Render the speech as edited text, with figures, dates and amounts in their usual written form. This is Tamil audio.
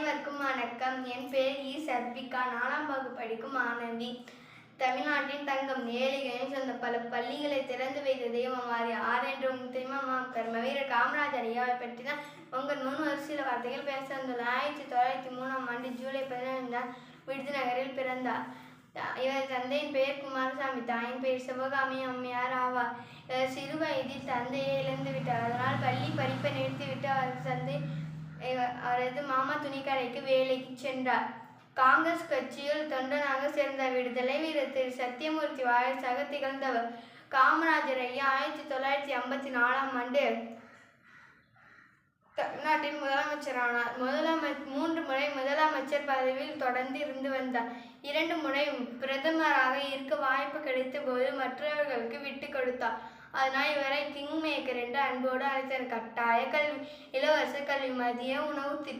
அனைவருக்கும் வணக்கம். என் பெயர் சர்பிகா. 4ஆம் வகுப்பு படிக்கும் மாணவி. தமிழ்நாட்டின் தங்கம் ஏழைகளின் சொந்த பல பள்ளிகளை திறந்து வைத்த தெய்வம் யார் என்று உங்களுக்கு தெரியுமா? கர்மவீரர் காமராஜர் ஐயாவை பற்றி தான் உங்கள் முன் ஒரு சில வார்த்தைகள் பேச வந்துள்ளோம். 1903ஆம் ஆண்டு ஜூலை 15 விருதுநகரில் பிறந்தார். இவர் தந்தையின் பெயர் குமாரசாமி, தாயின் பெயர் சிவகாமி அம்மையார் ஆவார். இவர் சிறு வயதில் தந்தையை இழந்து விட்டார். அதனால் பள்ளி படிப்பை நிறுத்திவிட்டு அவரது மாமா துணிக்கடைக்கு வேலைக்கு சென்றார். காங்கிரஸ் கட்சியில் தொண்டனாக சேர்ந்தார். விடுதலை வீரர் திரு சத்தியமூர்த்தி வாரிசாக திகழ்ந்தவர். காமராஜர் ஐயா 1954ஆம் ஆண்டு தமிழ்நாட்டின் முதலமைச்சரானார். 3 முறை முதலமைச்சர் பதவியில் தொடர்ந்து இருந்து வந்தார். 2 முறை பிரதமராக இருக்க வாய்ப்பு கிடைத்த போது மற்றவர்களுக்கு விட்டு கொடுத்தார். அதனால் இவரை கிங் மேக்கர் என்று அன்போடு அழைத்தார். கட்டாய கல்வி, இலவச கல்வி, மதிய உணவு திட்டம்